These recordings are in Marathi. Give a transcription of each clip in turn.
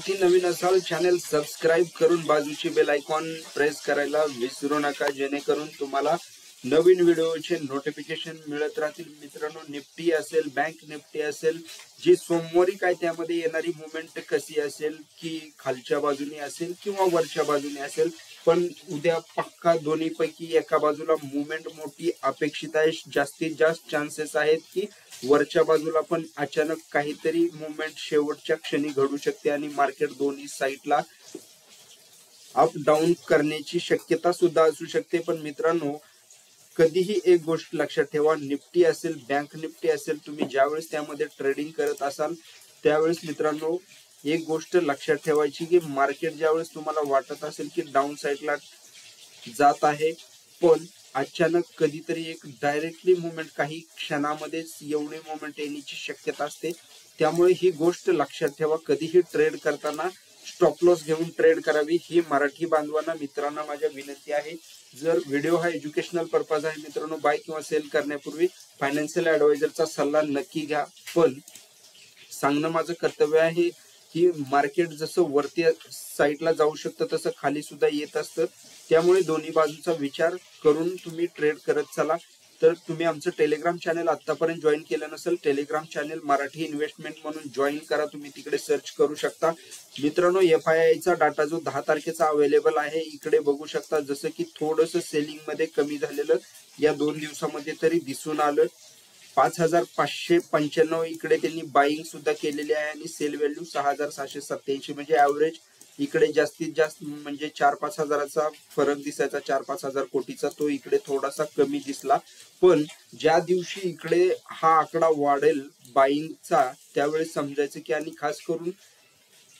चॅनलवरती नवीन असाल चॅनल सबस्क्राइब करून बाजूची बेल आयकॉन प्रेस करायला विसरू नका, जेणेकरून तुम्हाला नवीन व्हिडिओचे नोटिफिकेशन मिळत राहतील। मित्रांनो, निफ्टी असेल, बँक निफ्टी असेल, जी सोमवारी काय त्यामध्ये येणारी मुवमेंट कशी असेल, की खालच्या बाजूने असेल किंवा वरच्या बाजूने असेल, पण उद्या पक्का दोन्ही पैकी एका बाजूला मुवमेंट मोठी अपेक्षित आहे। जास्तीत जास्त चान्सेस आहेत की वरच्या बाजूला पण अचानक काहीतरी मुवमेंट शेवटच्या क्षणी घडू शकते आणि मार्केट दोन्ही साइडला अप डाऊन करण्याची शक्यता सुद्धा असू शकते। पण मित्रांनो, कधीही एक गोष्ट लक्षात ठेवा, निफ्टी असेल, बँक निफ्टी असेल, तुम्ही ज्यावेळेस त्यामध्ये ट्रेडिंग करत असाल त्यावेळेस मित्रांनो एक गोष्ट लक्षात ठेवायची की मार्केट ज्यावेळेस तुम्हाला वाटत असेल की डाऊन साइडला जात आहे, पण अचानक कधीतरी एक डायरेक्टली मुवमेंट काही क्षणामध्येच एवढी मुवमेंट येण्याची शक्यता असते। त्यामुळे ही गोष्ट लक्षात ठेवा, कधीही ट्रेड करताना स्टॉप लॉस घेऊन ट्रेड करावी ही मराठी बांधवांना मित्रांना माझ्या विनंती आहे। जर व्हिडिओ हा एज्युकेशनल पर्पज आहे मित्रांनो, बाय किंवा सेल करण्यापूर्वी फायनान्शियल ॲडवायझरचा सल्ला नक्की घ्या। पण सांगणं माझं कर्तव्य आहे की मार्केट जसं वरती साईडला जाऊ शकतं तसं खाली सुद्धा येत असतं, त्यामुळे दोन्ही बाजूचा विचार करून तुम्ही ट्रेड करत चला। तर तुम्ही आमचं टेलिग्राम चॅनल आतापर्यंत जॉईन केलं नसेल, टेलिग्राम चॅनल मराठी इन्व्हेस्टमेंट म्हणून जॉईन करा, तुम्ही तिकडे सर्च करू शकता। मित्रांनो, FII चा डाटा जो 10 तारखेचा अवेलेबल आहे इकडे बघू शकता, जसं की थोडंसं सेलिंग मध्ये कमी झालेलं या 2 दिवसामध्ये तरी दिसून आलं। 5595 इकडे त्यांनी बाईंग सुद्धा केलेली आहे आणि सेल व्हॅल्यू 6787, म्हणजे ऍव्हरेज इकडे जास्तीत जास्त म्हणजे 4-5 हजाराचा फरक दिसायचा, 4-5 हजार कोटीचा, तो इकडे थोडासा कमी दिसला। पण ज्या दिवशी इकडे हा आकडा वाढेल बाईंगचा त्यावेळेस समजायचं की, आणि खास करून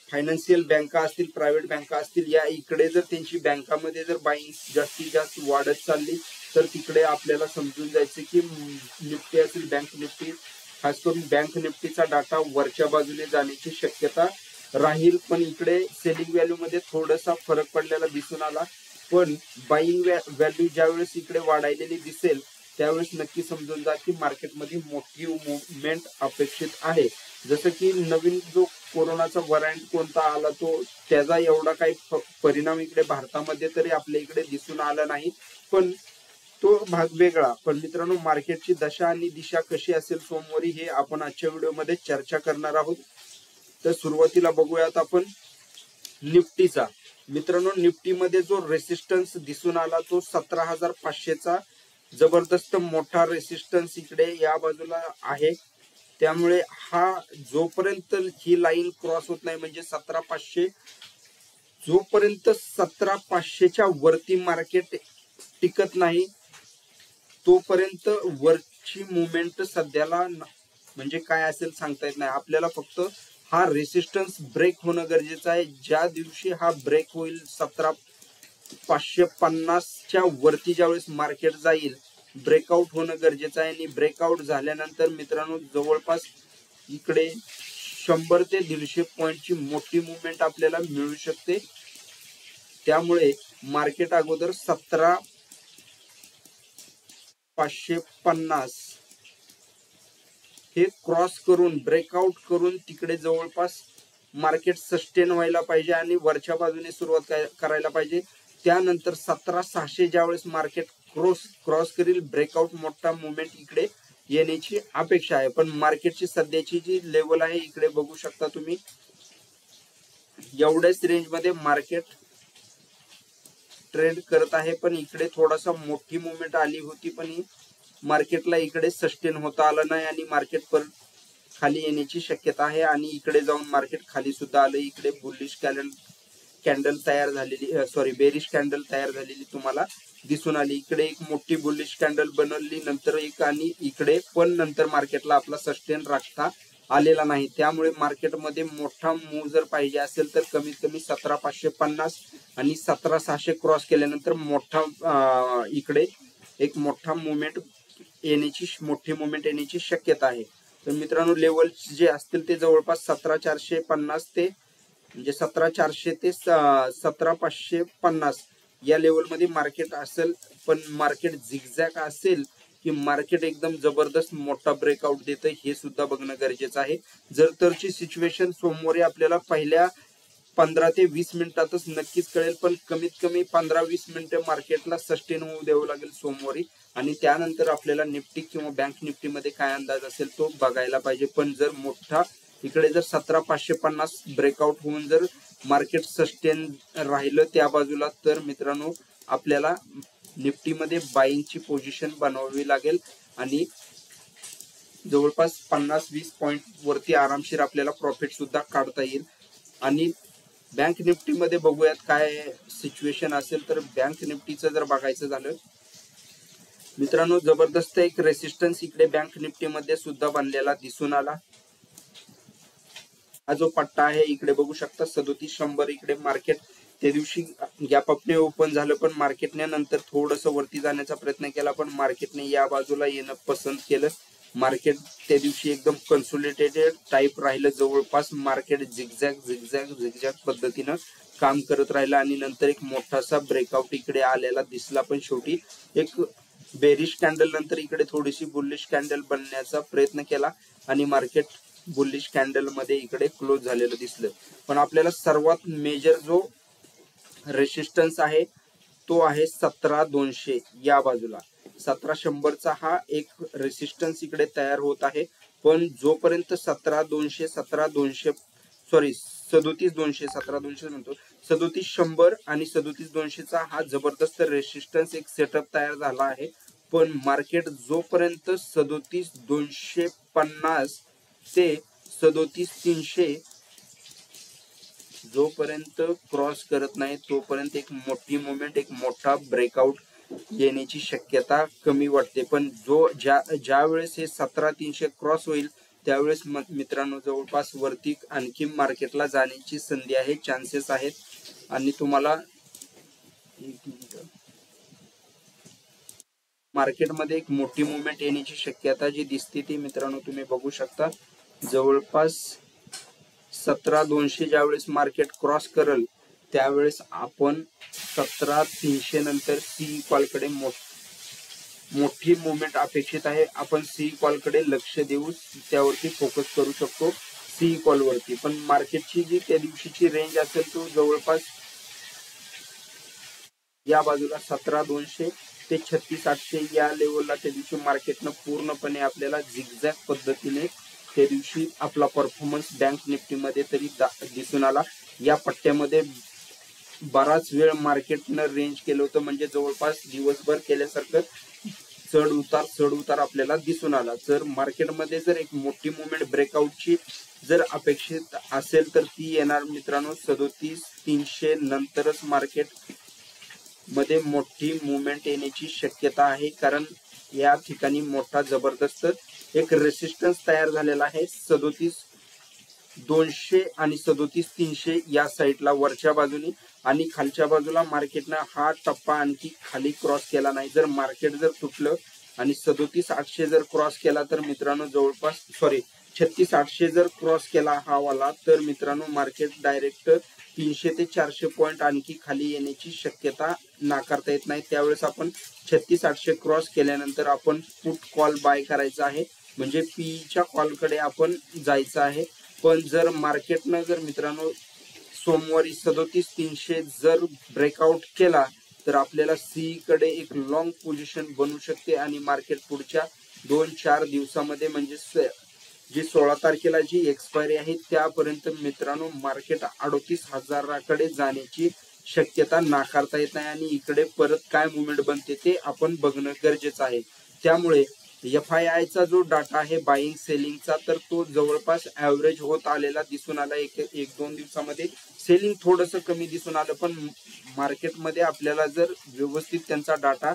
फायनान्शियल बँका असतील, प्रायव्हेट बँका असतील, या इकडे जर त्यांची बँकामध्ये जर बाईंग जास्तीत जास्त वाढत चालली तर तिकडे आपल्याला समजून जायचं की निफ्टी असेल, बँक निफ्टी, खास करून बँक निफ्टीचा डाटा वरच्या बाजूने जाण्याची शक्यता राहील। पण इकडे सेलिंग व्हॅल्यू मध्ये थोडासा फरक पडलेला दिसून आला, पण बाईंग व्हॅल्यू ज्यावेळेस इकडे वाढलेली दिसेल त्यावेळेस नक्की समजून जा की मार्केटमध्ये मोठी मुवमेंट अपेक्षित आहे। जसं की नवीन जो कोरोनाचा व्हरायंट कोणता आला तो त्याचा एवढा काही परिणाम इकडे भारतामध्ये तरी आपल्या इकडे दिसून आला नाही, पण तो भाग वेगळा। पण मित्रांनो, मार्केटची दशा आणि दिशा कशी असेल सोमवारी हे आपण आजच्या व्हिडिओमध्ये चर्चा करणार आहोत। तर सुरुवातीला बघूयात आपण निफ्टीचा। मित्रांनो, निफ्टीमध्ये जो रेसिस्टन्स दिसून आला तो 17,500चा जबरदस्त मोठा रेसिस्टन्स इकडे या बाजूला आहे। त्यामुळे हा जोपर्यंत ही लाईन क्रॉस होत नाही, म्हणजे 17,500, जोपर्यंत 17,500च्या वरती मार्केट टिकत नाही तोपर्यंत वरची मुवमेंट सध्याला म्हणजे काय असेल सांगता येत नाही आपल्याला। फक्त हा रेसिस्टन्स ब्रेक होणं गरजेचं आहे। ज्या दिवशी हा ब्रेक होईल 17,550च्या वरती ज्यावेळेस मार्केट जाईल, ब्रेकआउट होणं गरजेचं आहे। आणि ब्रेकआउट झाल्यानंतर मित्रांनो जवळपास इकडे 100 ते 150 पॉईंटची मोठी मुवमेंट आपल्याला मिळू शकते। त्यामुळे मार्केट अगोदर 17,550 हे क्रॉस करून ब्रेकआउट करून तिकडे जवळपास मार्केट सस्टेन व्हायला पाहिजे आणि वरच्या बाजूने सुरुवात करायला पाहिजे। त्यानंतर 17,600 ज्यावेळेस मार्केट क्रॉस करील, ब्रेकआउट मोठा मुवमेंट इकडे येण्याची अपेक्षा आहे। पण मार्केटची सध्याची जी लेवल आहे इकडे बघू शकता तुम्ही, एवढ्याच रेंज मध्ये मार्केट ट्रेड करत आहे। पण इकडे थोडासा मोठी मुवमेंट आली होती, पण मार्केटला इकडे सस्टेन होता आलं नाही आणि मार्केट परत खाली येण्याची शक्यता आहे। आणि इकडे जाऊन मार्केट खाली सुद्धा आलं। इकडे बुलिश कॅन्डल तयार झालेली, बेरिश कॅन्डल तयार झालेली तुम्हाला दिसून आली। इकडे एक मोठी बुलिश कॅन्डल बनवली, नंतर एक, आणि इकडे पण नंतर मार्केटला आपला सस्टेन राखता आलेला नाही। त्यामुळे मार्केटमध्ये मोठा मूव जर पाहिजे असेल तर कमीत कमी 17,550 आणि 17,600 क्रॉस केल्यानंतर मोठा इकडे एक मोठा मुवमेंट येण्याची शक्यता आहे। तर मित्रांनो, लेवल जे असतील ते जवळपास 17,450 ते म्हणजे 17,400 ते 17,550 या लेवल मध्ये मार्केट असेल। पण मार्केट झिगझॅग असेल की मार्केट एकदम जबरदस्त मोठा ब्रेकआउट देतं हे सुद्धा बघणं गरजेचं आहे। जर तरची सिच्युएशन सोमवारी आपल्याला पहिल्या 15 ते 20 मिनिटातच नक्कीच कळेल, पण कमीत कमी 15-20 मिनिटं मार्केटला सस्टेन होऊ द्यावं लागेल सोमवारी, आणि त्यानंतर आपल्याला निफ्टी किंवा बँक निफ्टीमध्ये काय अंदाज असेल तो बघायला पाहिजे. पण जर मोठा इकडे जर 17,550 ब्रेकआउट होऊन जर मार्केट सस्टेन राहिलं त्या बाजूला, तर मित्रांनो आपल्याला निफ्टीमध्ये बाईंगची पोझिशन बनवावी लागेल आणि जवळपास 50-20 पॉईंट वरती आरामशीर आपल्याला प्रॉफिट सुद्धा काढता येईल. आणि बँक निफ्टीमध्ये बघूयात काय सिच्युएशन असेल. तर बँक निफ्टीचं जर बघायचं झालं मित्रांनो, जबरदस्त एक रेसिस्टन्स इकडे बँक निफ्टीमध्ये सुद्धा बनलेला दिसून आला. हा जो पट्टा आहे इकडे बघू शकता 3700 इकडे मार्केट त्या दिवशी गॅप अपने ओपन झालं, पण मार्केटने नंतर थोडस वरती जाण्याचा प्रयत्न केला, पण मार्केटने या बाजूला येणं पसंत केलं. मार्केट त्या दिवशी एकदम कन्सोलिडेटेड टाइप राहिलं, जवळपास मार्केट झिगझॅग पद्धतीनं काम करत राहिलं आणि नंतर एक मोठासा ब्रेकआउट इकडे आलेला दिसला, पण शेवटी एक बेरिश कॅन्डल नंतर इकडे थोडीशी बुलिश कॅन्डल बनण्याचा प्रयत्न केला आणि मार्केट बुलिश कॅन्डल मध्ये इकडे क्लोज झालेलं दिसलं. पण आपल्याला सर्वात मेजर जो रेसिस्टन्स आहे तो आहे 17,200 या बाजूला. 1700चा हा एक रेसिस्टन्स इकडे तयार होत आहे, पण जोपर्यंत 17,200 म्हणतो 3700 आणि 37,200चा हा जबरदस्त रेसिस्टन्स एक सेटअप तयार झाला आहे. पण मार्केट जोपर्यंत 37,250 ते 37,300 जोपर्यंत क्रॉस करत नाही तोपर्यंत एक मोठी मुवमेंट, एक मोठा ब्रेकआउट येण्याची शक्यता कमी वाटते. पण ज्या वेळेस हे 17,300 क्रॉस होईल त्यावेळेस मित्रांनो जवळपास वरती आणखी मार्केटला जाण्याची संधी आहे, चान्सेस आहेत. आणि तुम्हाला मार्केटमध्ये एक मोठी मुवमेंट येण्याची शक्यता जी दिसते ती मित्रांनो तुम्ही बघू शकता. जवळपास 17,200 ज्यावेळेस मार्केट क्रॉस करेल त्यावेळेस आपण 17,300 नंतर सी कॉल कडे मोठी मुवमेंट अपेक्षित आहे. आपण सी कॉल कडे लक्ष देऊ, त्यावरती फोकस करू शकतो सी कॉल वरती. पण मार्केटची जी त्या दिवशीची रेंज असेल तो जवळपास या बाजूला 17,200 ते 36,800 या लेवलला त्या दिवशी मार्केटनं पूर्णपणे आपल्याला झिगझॅग पद्धतीने त्या दिवशी आपला परफॉर्मन्स बँक निफ्टीमध्ये तरी दिसून आला. या पट्ट्यामध्ये बराच वेळ मार्केटनं रेंज केलं होतं, म्हणजे जवळपास दिवसभर केल्यासारखं चढ उतार आपल्याला दिसून आला. जर मार्केटमध्ये जर एक मोठी मुवमेंट ब्रेकआउटची जर अपेक्षित असेल तर ती येणार मित्रांनो 37,300 नंतरच मार्केट मध्ये मोठी मुवमेंट येण्याची शक्यता आहे. कारण या ठिकाणी मोठा जबरदस्त एक रेसिस्टन्स तयार झालेला आहे 37,200 आणि 37,300 या साईडला वरच्या बाजूने, आणि खालच्या बाजूला मार्केटनं हा टप्पा आणखी खाली क्रॉस केला नाही. जर मार्केट जर तुटलं आणि 37,800 जर क्रॉस केला तर मित्रांनो जवळपास 36,800 जर क्रॉस केला हा वाला तर मित्रांनो मार्केट डायरेक्ट 300 ते 400 पॉईंट आणखी खाली येण्याची शक्यता नाकारता येत नाही. त्यावेळेस आपण 36,800 क्रॉस केल्यानंतर आपण पुट कॉल बाय करायचा आहे, म्हणजे पीच्या कॉल कडे आपण जायचं आहे. पण जर मार्केटनं जर मित्रांनो सोमवारी 37,300 जर ब्रेकआउट केला तर आपल्याला सी कडे एक लॉंग पोझिशन बनू शकते आणि मार्केट पुढच्या 2-4 दिवसामध्ये म्हणजे जी 16 तारखेला जी एक्सपायरी आहे त्यापर्यंत मित्रांनो मार्केट 38,000कडे जाण्याची शक्यता नाकारता येत नाही आणि इकडे परत काय मुवमेंट बनते ते आपण बघणं गरजेचं आहे. त्यामुळे FII चा जो डाटा आहे बाईंग सेलिंगचा तर तो जवळपास ऍव्हरेज होत आलेला दिसून आला. एक दोन दिवसामध्ये सेलिंग थोडंसं कमी दिसून आलं, पण मार्केटमध्ये आपल्याला जर व्यवस्थित त्यांचा डाटा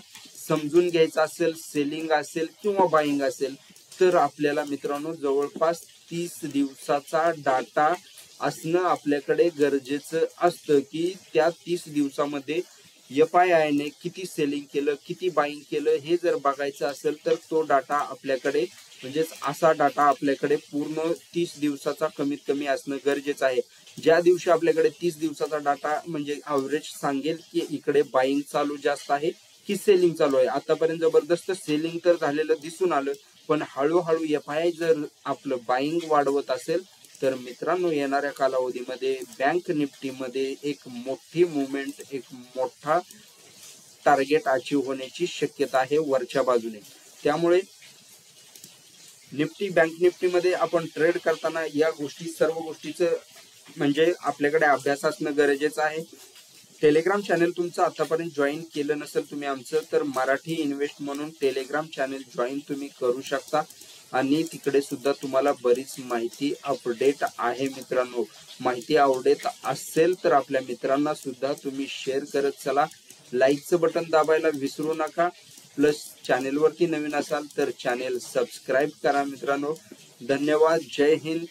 समजून घ्यायचा असेल, सेलिंग असेल किंवा बाईंग असेल तर आपल्याला मित्रांनो जवळपास 30 दिवसाचा डाटा असणं आपल्याकडे गरजेचं असतं की त्या 30 दिवसामध्ये FII ने किती सेलिंग केलं, किती बाईंग केलं हे जर बघायचं असेल तर तो डाटा आपल्याकडे म्हणजेच असा डाटा आपल्याकडे पूर्ण 30 दिवसाचा कमीत कमी असणं गरजेचं आहे. ज्या दिवशी आपल्याकडे 30 दिवसाचा डाटा म्हणजे ॲव्हरेज सांगेल की इकडे बाईंग चालू जास्त आहे की सेलिंग चालू आहे. आतापर्यंत जबरदस्त सेलिंग तर झालेलं दिसून आलं, पण हळूहळू FII जर आपलं बाईंग वाढवत असेल तर मित्रांनो येणाऱ्या कालावधीमध्ये बँक निफ्टीमध्ये एक मोठी मुवमेंट, एक मोठा टार्गेट अचीव होण्याची शक्यता आहे वरच्या बाजूने। त्यामुळे निफ्टी बँक निफ्टीमध्ये आपण ट्रेड करताना या गोष्टी सर्व गोष्टीचं म्हणजे आपल्याकडे अभ्यास असणं गरजेचं आहे। टेलिग्राम चॅनल तुमचं आतापर्यंत जॉईन केलं नसेल तुम्ही आमचं, तर मराठी इन्व्हेस्ट म्हणून टेलिग्राम चॅनल जॉईन तुम्ही करू शकता आणि तिकडे सुद्धा तुम्हाला बरीच माहिती अपडेट आहे। मित्रांनो माहिती आवडत असेल तर आपल्या मित्रांना सुद्धा तुम्ही शेअर करत चला, लाईकचं बटन दाबायला विसरू नका, प्लस चॅनेलवरती नवीन असाल तर चॅनेल सबस्क्राईब करा। मित्रांनो धन्यवाद, जय हिंद,